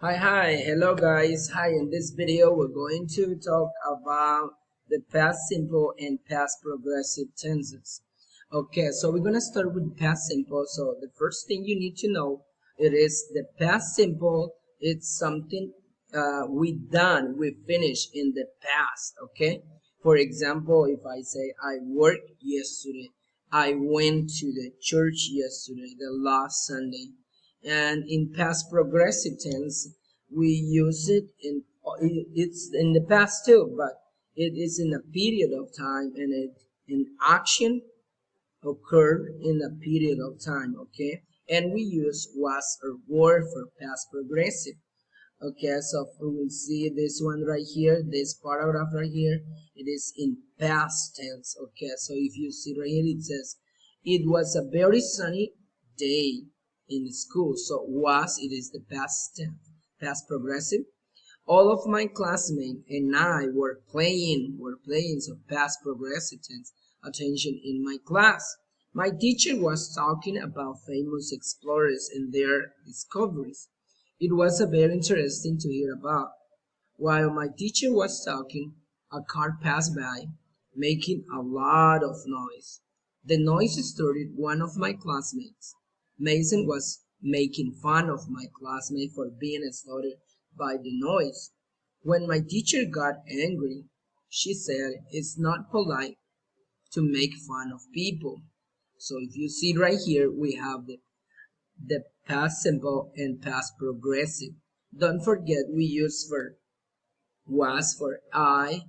Hello guys. Hi, in this video we're going to talk about the past simple and past progressive tenses. Okay, so we're gonna start with past simple. So the first thing you need to know, it is the past simple. It's something we finished in the past. Okay, for example, if I say I worked yesterday, I went to the church yesterday, the last Sunday. And in past progressive tense we use it it's in the past too, but it is in a period of time, and an action occurred in a period of time. Okay, and we use was or were for past progressive. Okay, so we will see this one right here, this paragraph right here, it is in past tense. Okay, so if you see right here, it says it was a very sunny day in school. So was, it is the past tense, past progressive. All of my classmates and I were playing, so past progressive tense. Attention in my class. My teacher was talking about famous explorers and their discoveries. It was a very interesting to hear about. While my teacher was talking, a car passed by, making a lot of noise. The noise started one of my classmates. Mason was making fun of my classmate for being startled by the noise. When my teacher got angry, she said it's not polite to make fun of people. So if you see right here, we have the past simple and past progressive. Don't forget we use for was for I,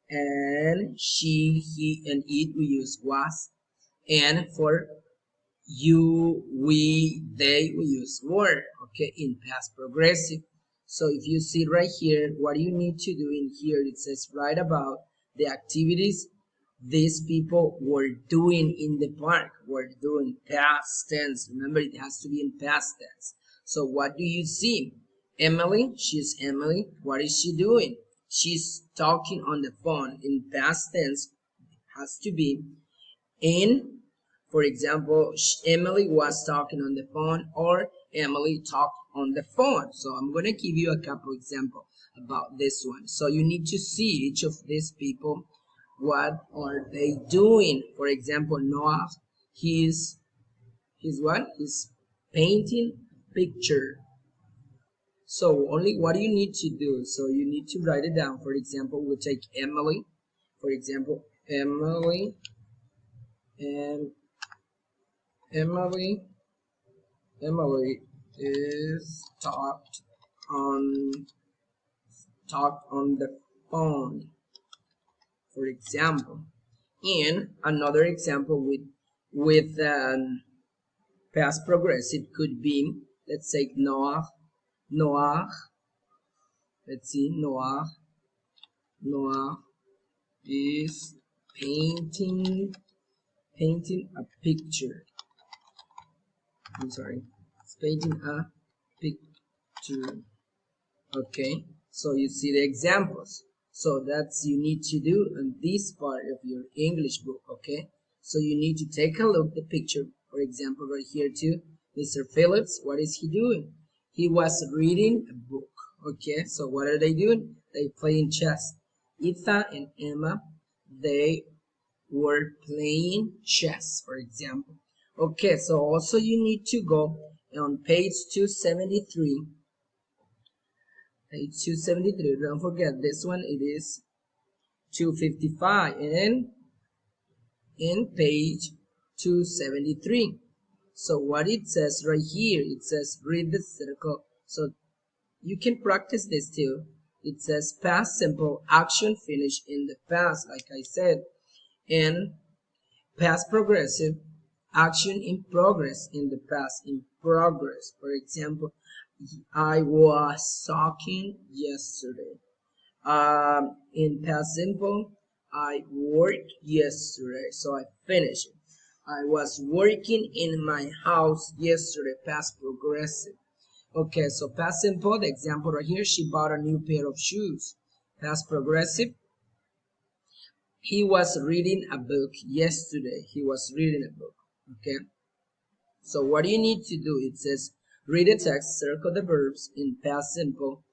and she, he, and it we use was, and for you, we, they we use were. Okay, in past progressive. So if you see right here, what you need to do in here, it says write about the activities these people were doing in the park. Were doing past tense. Remember, it has to be in past tense. So what do you see? Emily, she's Emily. What is she doing? She's talking on the phone. In past tense, it has to be in, for example, Emily was talking on the phone, or Emily talked on the phone. So I'm going to give you a couple examples about this one. So you need to see each of these people, what are they doing. For example, Noah, he's what? He's painting picture. So only what you need to do, so you need to write it down. For example, we'll take Emily. For example, Emily, and Emily Emily is on talked on the phone, for example. And another example with past progressive could be, let's say Noah. Let's see, Noah is painting a picture. I'm sorry, it's painting a picture. Okay, so you see the examples. So that's you need to do in this part of your English book. Okay, so you need to take a look at the picture. For example, right here too, Mr. Phillips, what is he doing? He was reading a book. Okay, so what are they doing? They playing chess. Ethan and Emma, they were playing chess, for example. Okay, so also you need to go on page 273. Page 273, don't forget this one, it is 255, and in page 273. So what it says right here, it says read the circle. So you can practice this too. It says past simple, action finished in the past, like I said, and past progressive, action in progress in the past, in progress. For example, I was talking yesterday. In past simple, I worked yesterday, so I finished it. I was working in my house yesterday, past progressive. Okay, so past simple, the example right here, she bought a new pair of shoes. Past progressive, he was reading a book yesterday. He was reading a book. Okay, so what do you need to do? It says Read the text, circle the verbs in past simple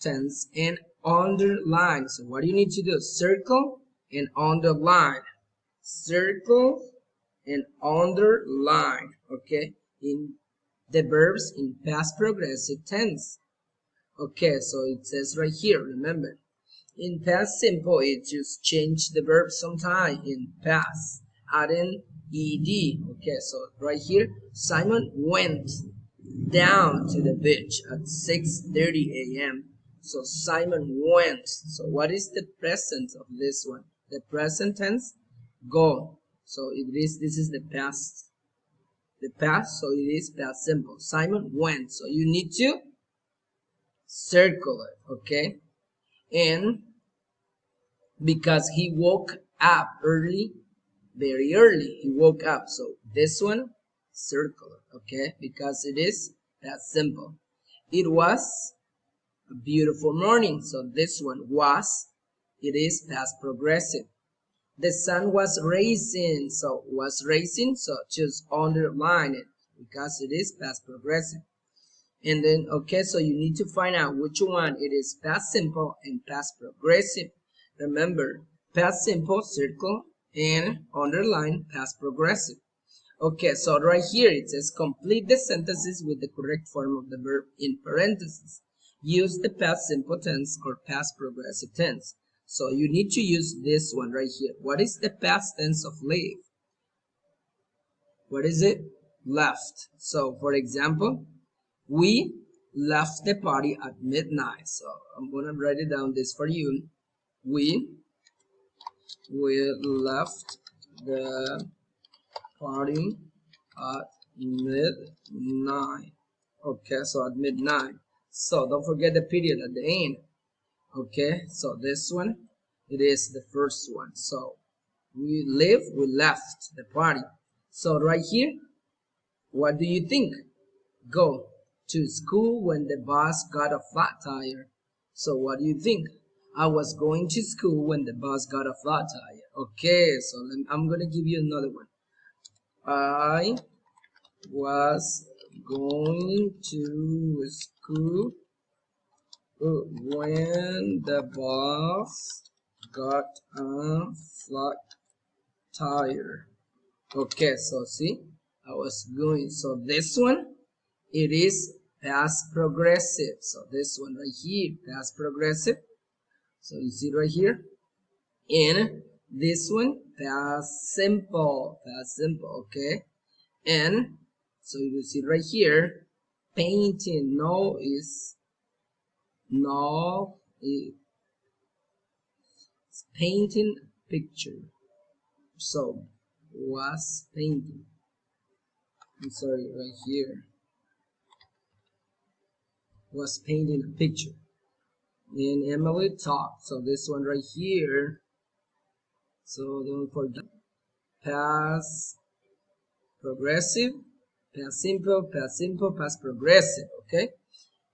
tense, and underline. So what do you need to do? Circle and underline. Circle and underline. Okay, in the verbs in past progressive tense. Okay, so it says right here, remember, in past simple, it just change the verb sometime in past, adding ed. Okay, so right here, Simon went down to the beach at 6:30 a.m. So Simon went. So what is the present of this one? The present tense, go. So this is the past. The past, so it is past simple. Simon went. So you need to circle it, okay? And because he woke up early, very early, he woke up. So this one, circle it, okay? Because it is that simple. It was a beautiful morning. So this one was, it is past progressive. The sun was rising. So was rising. So just underline it because it is past progressive. And then, okay, so you need to find out which one it is past simple and past progressive. Remember, past simple, circle, and underline past progressive. Okay, so right here it says complete the sentences with the correct form of the verb in parentheses. Use the past simple tense or past progressive tense. So you need to use this one right here. What is the past tense of leave? What is it? Left. So for example, we left the party at midnight. So I'm gonna write it down this for you. We left the party at midnight. Okay, so at midnight. So don't forget the period at the end. Okay, so this one, it is the first one. So we left the party. So right here, what do you think? Go to school when the bus got a flat tire. So what do you think? I was going to school when the bus got a flat tire. Okay, so I'm gonna give you another one. I was going to school when the bus got a flat tire. Okay, so see, I was going. So this one, it is past progressive. So this one right here, past progressive. So you see right here. And this one, past simple, okay. And so you see right here, painting. No is it's painting picture. So was painting. I'm sorry, right here was painting a picture. And Emily talked. So this one right here. So don't forget past progressive, past simple, past progressive. Okay.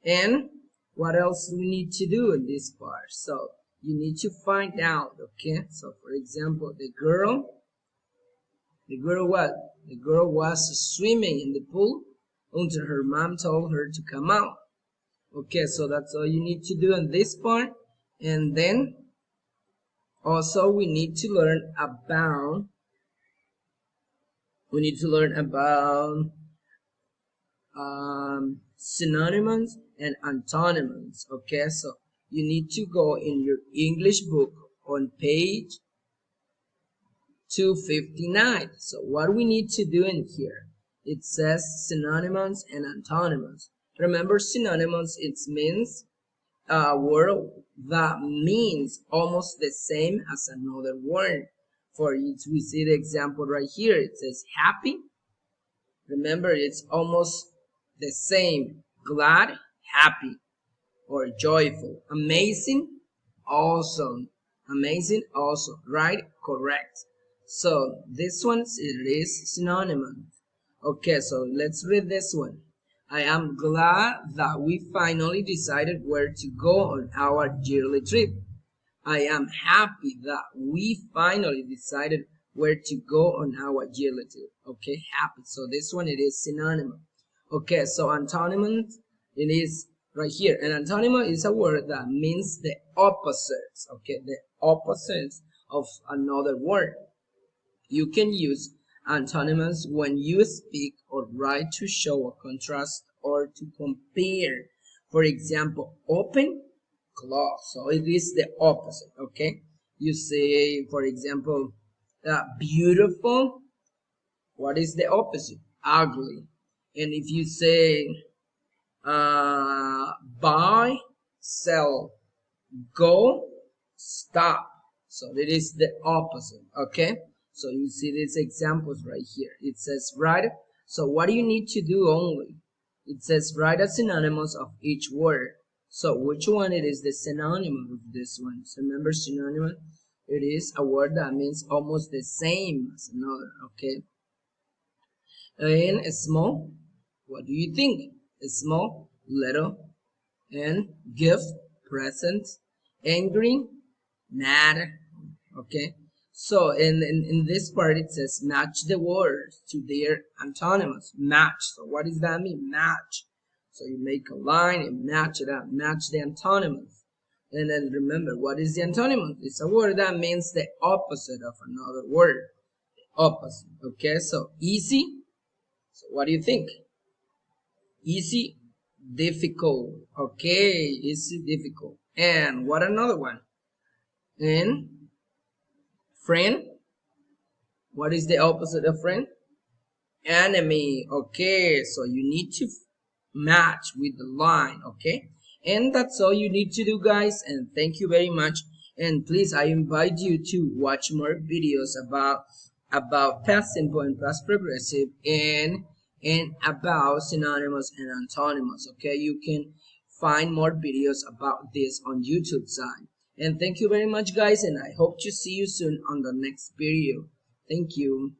And what else do we need to do in this part? So you need to find out. Okay. So for example, the girl what? The girl was swimming in the pool until her mom told her to come out. Okay, so that's all you need to do on this part. And then also we need to learn about synonyms and antonyms. Okay, so you need to go in your English book on page 259. So what we need to do in here, it says synonyms and antonyms. Remember, synonyms, it means a word that means almost the same as another word. For it, we see the example right here. It says happy. Remember, it's almost the same. Glad, happy, or joyful. Amazing, awesome. Amazing, awesome. Right? Correct. So this one it is synonym. Okay, so let's read this one. I am glad that we finally decided where to go on our yearly trip. I am happy that we finally decided where to go on our yearly trip. Okay, happy. So this one it is synonym. Okay, so antonym, it is right here. An antonym is a word that means the opposites, okay, the opposites of another word. You can use antonyms when you speak or write to show a contrast or to compare. For example, open, close. So it is the opposite, okay? You say, for example, beautiful. What is the opposite? Ugly. And if you say buy, sell, go, stop. So it is the opposite, okay? So you see these examples right here. It says write. So what do you need to do only? It says write a synonymous of each word. So which one it is the synonym of this one? So remember synonym? It is a word that means almost the same as another, okay? And small, what do you think? Small, little, and gift, present, angry, mad. Okay, so in this part it says match the words to their antonyms. Match. So what does that mean? Match. So you make a line and match it up. Match the antonyms. And then remember, what is the antonym? It's a word that means the opposite of another word. Opposite. Okay, so easy. So what do you think? Easy, difficult. Okay, easy, difficult. And what another one? And friend. What is the opposite of friend? Enemy. Okay, so you need to match with the line. Okay, and that's all you need to do, guys. And thank you very much. And please, I invite you to watch more videos about past simple and past progressive and about synonymous and antonyms. Okay, you can find more videos about this on YouTube side. And thank you very much, guys, and I hope to see you soon on the next video. Thank you.